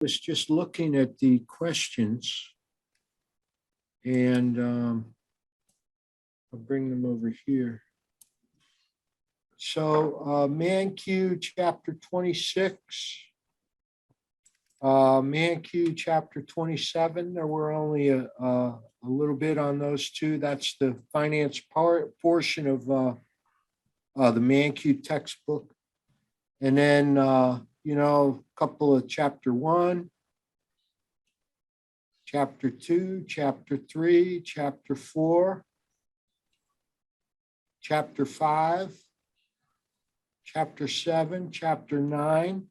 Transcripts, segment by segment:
was just looking at the questions, and I'll bring them over here. So Man-Q chapter 26, Man-Q chapter 27, there were only a little bit on those two. That's the finance portion of the Man-Q textbook. And then, a couple of chapter 1, chapter 2, chapter 3, chapter 4, chapter 5, chapter 7, chapter 9.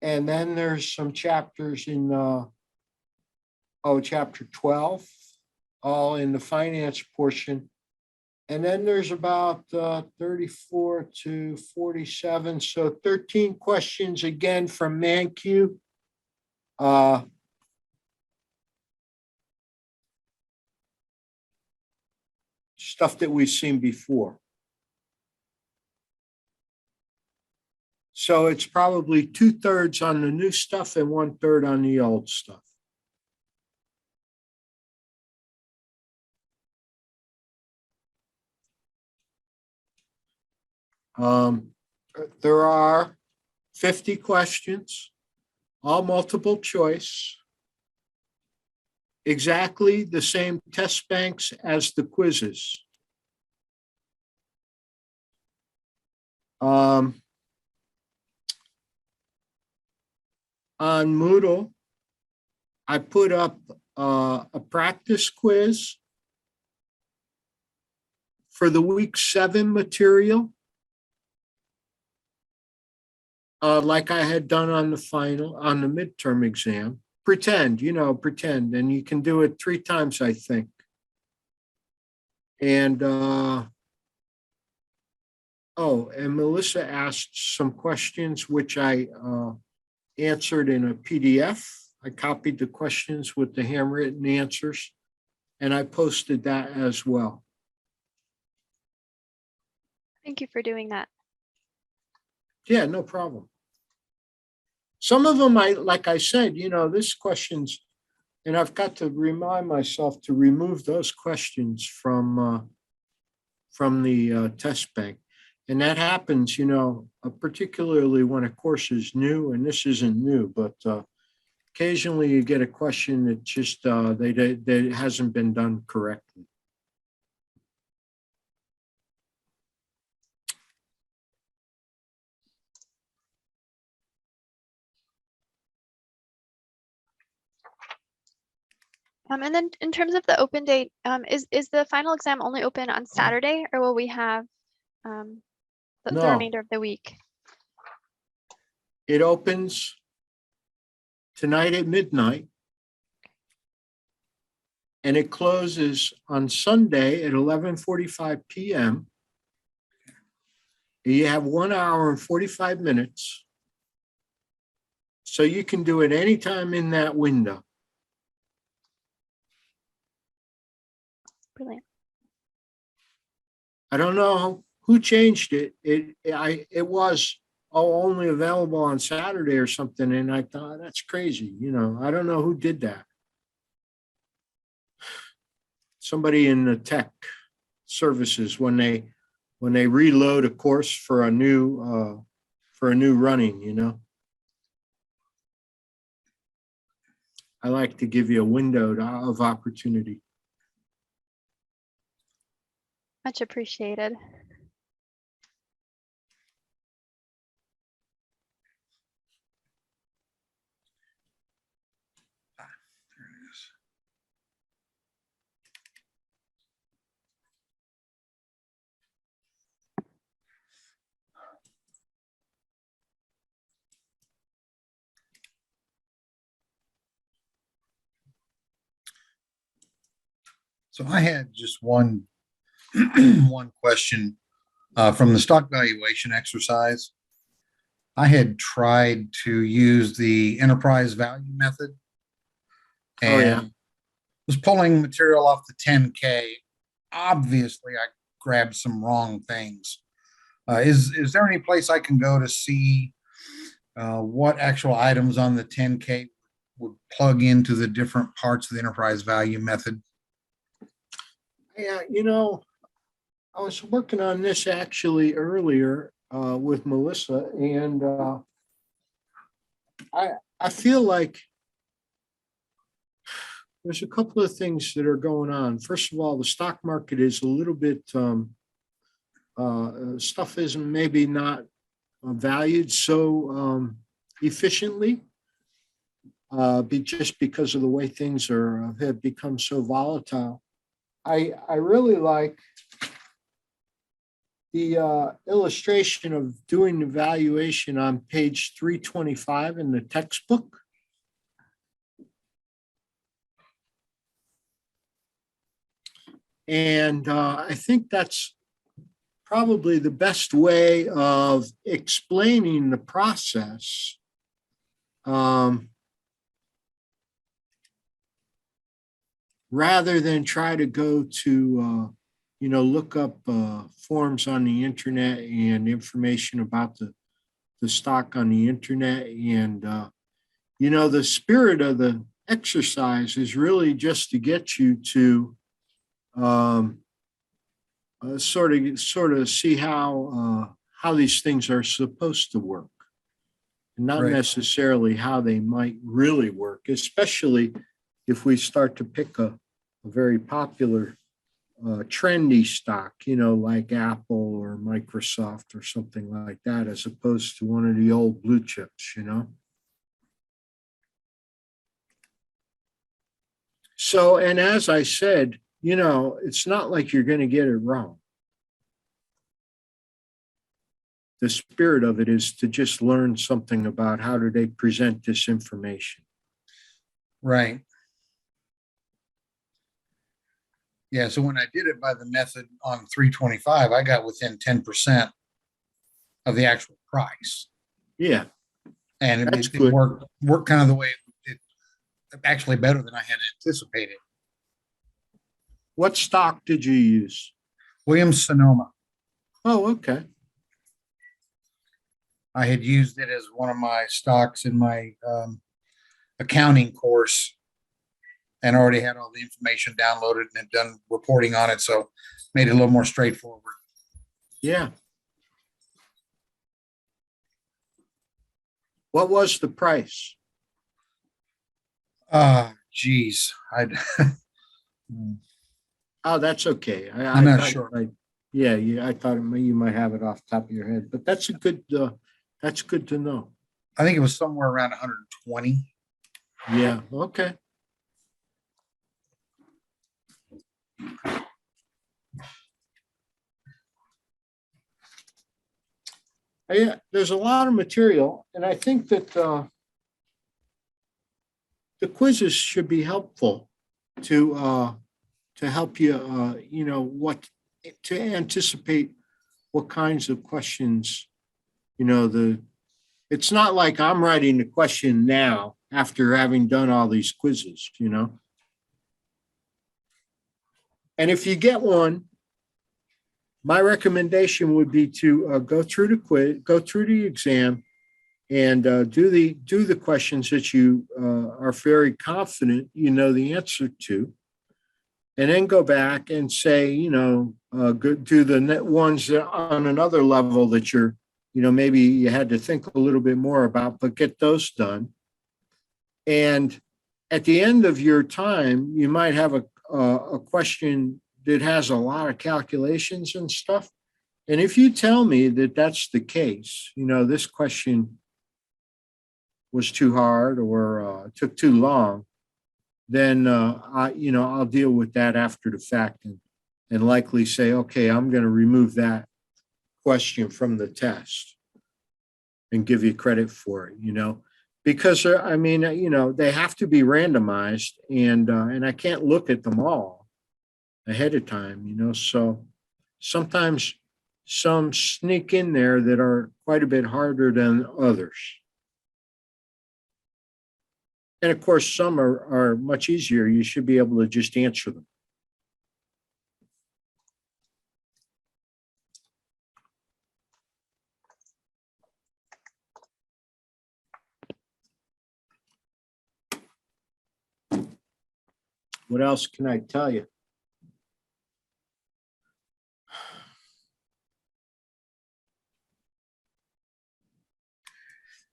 And then there's some chapters in, chapter 12, all in the finance portion. And then there's about 34 to 47, so 13 questions again from Man-Q. Stuff that we've seen before. So it's probably 2/3 on the new stuff and 1/3 on the old stuff. There are 50 questions, all multiple choice, exactly the same test banks as the quizzes. On Moodle, I put up a practice quiz for the week 7 material, like I had done on the midterm exam. Pretend, and you can do it 3 times, I think. And, and Melissa asked some questions, which I answered in a PDF. I copied the questions with the handwritten answers, and I posted that as well. Thank you for doing that. Yeah, no problem. Some of them, like I said, this questions, and I've got to remind myself to remove those questions from the test bank. And that happens, particularly when a course is new, and this isn't new, but occasionally you get a question that just that hasn't been done correctly. And then in terms of the open date, is the final exam only open on Saturday, or will we have the remainder of the week? It opens tonight at midnight, and it closes on Sunday at 11:45 p.m. You have 1 hour and 45 minutes, so you can do it anytime in that window. Brilliant. I don't know who changed it. It was only available on Saturday or something, and I thought that's crazy. I don't know who did that. Somebody in the tech services when they reload a course for a new running. I like to give you a window of opportunity. Much appreciated. There it is. So I had just one question from the stock valuation exercise. I had tried to use the enterprise value method and was pulling material off the 10K. Obviously, I grabbed some wrong things. Is there any place I can go to see what actual items on the 10K would plug into the different parts of the enterprise value method. Yeah, you know, I was working on this actually earlier with Melissa, and I feel like there's a couple of things that are going on. First of all, the stock market is a little bit stuff isn't maybe not valued so efficiently, just because of the way things are have become so volatile. I really like the illustration of doing the valuation on page 325 in the textbook. And I think that's probably the best way of explaining the process. Rather than try to go to, look up forms on the internet and information about the stock on the internet. And, the spirit of the exercise is really just to get you to sort of see how these things are supposed to work, and not Right. necessarily how they might really work, especially if we start to pick a very popular trendy stock, like Apple or Microsoft or something like that, as opposed to one of the old blue chips. So, and as I said, it's not like you're going to get it wrong. The spirit of it is to just learn something about how do they present this information. Right. Yeah, so when I did it by the method on 325, I got within 10% of the actual price. Yeah, And that's it good. worked kind of the way it actually better than I had anticipated. What stock did you use? Williams Sonoma. Oh, okay. I had used it as one of my stocks in my accounting course and already had all the information downloaded and had done reporting on it. So made it a little more straightforward. Yeah. What was the price? Geez. Oh, that's okay. I'm not thought sure. yeah, I thought you might have it off the top of your head, but that's good to know. I think it was somewhere around 120. Yeah, okay. Yeah, there's a lot of material, and I think that the quizzes should be helpful to help you, what to anticipate what kinds of questions, it's not like I'm writing the question now after having done all these quizzes. And if you get one, my recommendation would be to go through the quiz, go through the exam, and do the questions that you are very confident you know the answer to, and then go back and say, do the ones that on another level that you're, maybe you had to think a little bit more about, but get those done. And at the end of your time, you might have a question that has a lot of calculations and stuff. And if you tell me that that's the case, this question was too hard or took too long, then I'll deal with that after the fact and likely say, okay, I'm going to remove that question from the test and give you credit for it, because they have to be randomized, and I can't look at them all ahead of time, so sometimes some sneak in there that are quite a bit harder than others. And of course, some are much easier. You should be able to just answer them. What else can I tell you?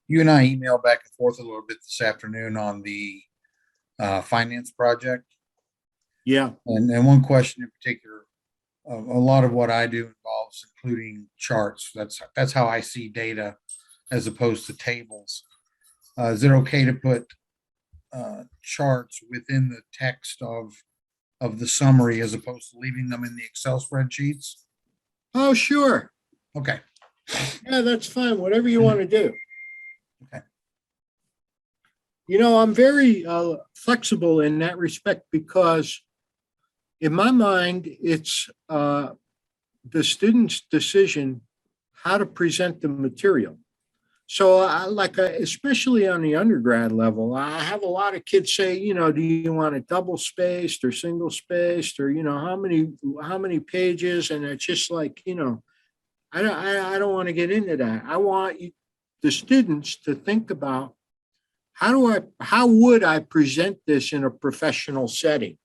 You and I emailed back and forth a little bit this afternoon on the finance project. Yeah, And one question in particular, a lot of what I do involves including charts. That's how I see data as opposed to tables. Is it okay to put charts within the text of the summary as opposed to leaving them in the Excel spreadsheets? oh, sure. Okay. Yeah, that's fine. Whatever you want to do. Okay. You know, I'm very flexible in that respect because in my mind, it's the student's decision how to present the material. So especially on the undergrad level, I have a lot of kids say, you know, do you want it double spaced or single spaced, or, you know, how many pages? And it's just like, you know, I don't want to get into that. I want the students to think about how would I present this in a professional setting?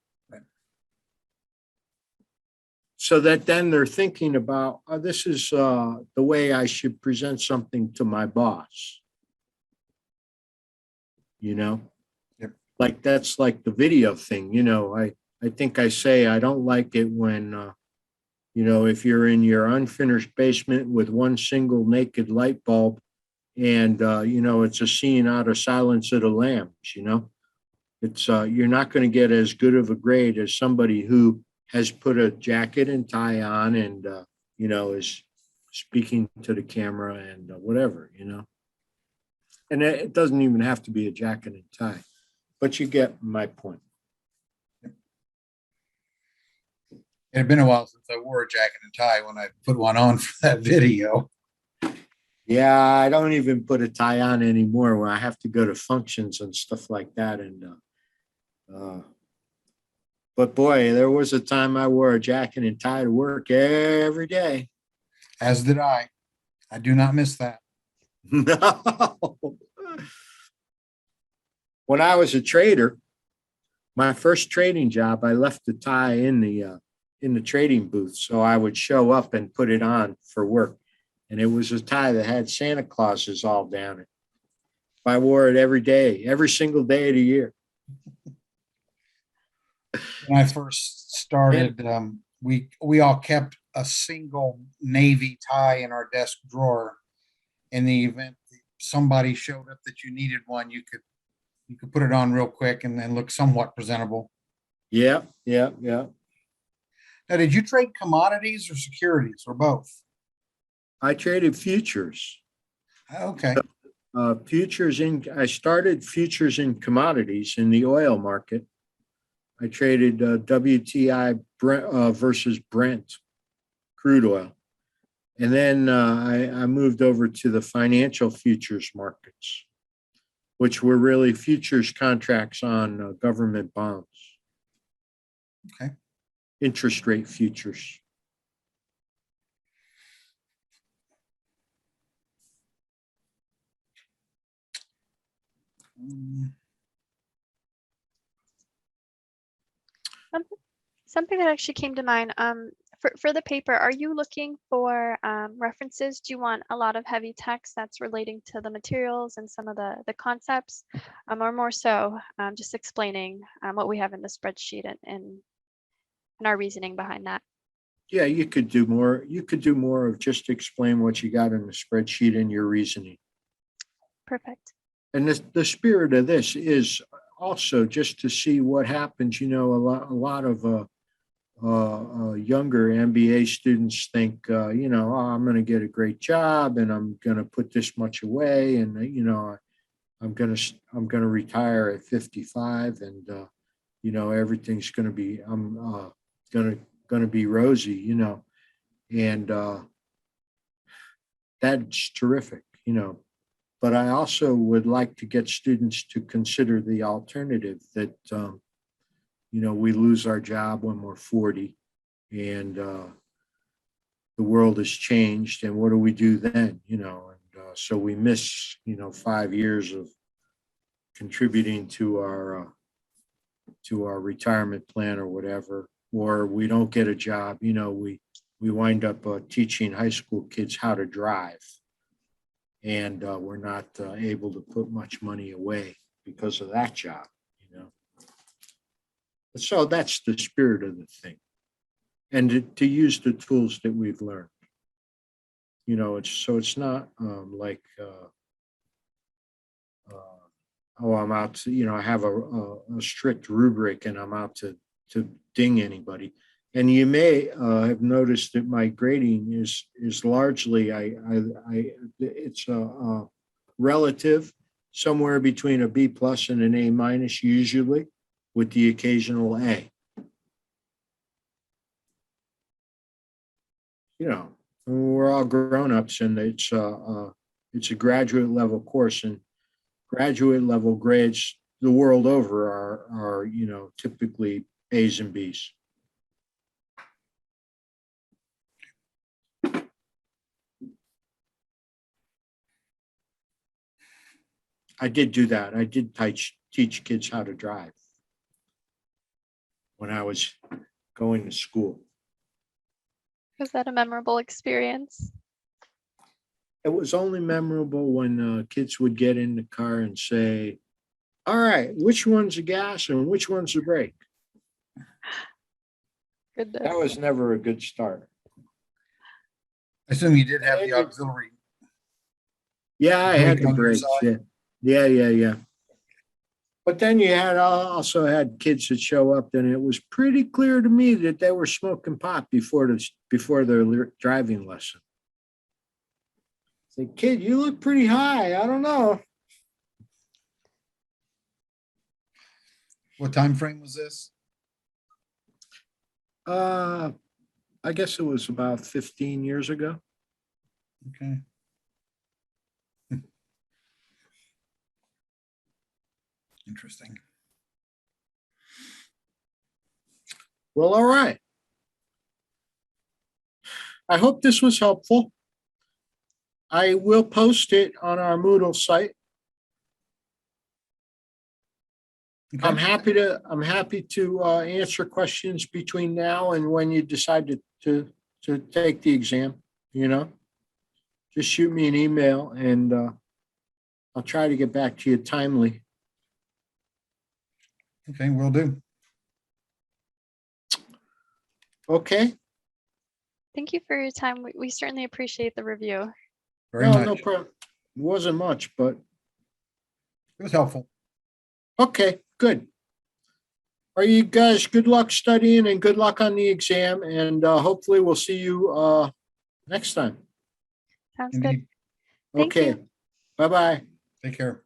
So that then they're thinking about, oh, this is the way I should present something to my boss. You know, Yep. like that's like the video thing. You know, I think I say I don't like it when, you know, if you're in your unfinished basement with one single naked light bulb and, you know, it's a scene out of Silence of the Lambs, you know, it's you're not going to get as good of a grade as somebody who has put a jacket and tie on and, you know, is speaking to the camera and whatever, you know. And it doesn't even have to be a jacket and tie, but you get my point. It had been a while since I wore a jacket and tie when I put one on for that video. Yeah, I don't even put a tie on anymore when I have to go to functions and stuff like that. And, but boy, there was a time I wore a jacket and tie to work every day. As did I. I do not miss that. No. When I was a trader, my first trading job, I left the tie in the trading booth, so I would show up and put it on for work. And it was a tie that had Santa Clauses all down it. I wore it every day, every single day of the year. When I first started, we all kept a single navy tie in our desk drawer. In the event that somebody showed up that you needed one, you could put it on real quick and then look somewhat presentable. Yeah, yeah, yeah. Now, did you trade commodities or securities or both? I traded futures. Okay. I started futures in commodities in the oil market. I traded WTI versus Brent crude oil. And then I moved over to the financial futures markets, which were really futures contracts on government bonds. Okay. Interest rate futures. Something that actually came to mind, for the paper, are you looking for references? Do you want a lot of heavy text that's relating to the materials and some of the concepts, or more so just explaining what we have in the spreadsheet and our reasoning behind that? Yeah, you could do more. You could do more of just explain what you got in the spreadsheet and your reasoning. Perfect. And the spirit of this is also just to see what happens. You know, a lot of younger MBA students think, you know, oh, I'm going to get a great job and I'm going to put this much away, and you know, I'm going to retire at 55, and you know, everything's going to be going to be rosy, you know, and that's terrific, you know. But I also would like to get students to consider the alternative that, you know, we lose our job when we're 40 and the world has changed. And what do we do then? You know, and so we miss, you know, 5 years of contributing to our to our retirement plan or whatever, or we don't get a job, you know, we wind up teaching high school kids how to drive. And we're not able to put much money away because of that job, you know. So that's the spirit of the thing. And to use the tools that we've learned. You know, it's not like, oh, I'm out to, you know, I have a strict rubric and I'm out to ding anybody. And you may have noticed that my grading is largely, it's relative, somewhere between a B plus and an A minus usually, with the occasional A. You know, we're all grown-ups, and it's a graduate level course, and graduate level grades the world over are you know, typically A's and B's. I did do that. I did teach kids how to drive when I was going to school. Was that a memorable experience? It was only memorable when kids would get in the car and say, all right, which one's the gas and which one's the brake? Goodness. That was never a good start. I assume you did have the auxiliary. Yeah, I had brake the on your brakes. side? Yeah. But then you also had kids that show up, and it was pretty clear to me that they were smoking pot before their driving lesson. Say, kid, you look pretty high. I don't know. What time frame was this? I guess it was about 15 years ago. Okay. Interesting. Well, all right. I hope this was helpful. I will post it on our Moodle site. Okay. I'm happy to answer questions between now and when you decide to take the exam, you know. Just shoot me an email and I'll try to get back to you timely. Okay, will do. Okay? Thank you for your time. We certainly appreciate the review. Very No, much. no problem. It wasn't much, but It was helpful. okay, good. All right, you guys, good luck studying and good luck on the exam. And hopefully we'll see you next time. Sounds good. Indeed. Thank Okay. you. Bye-bye. Take care.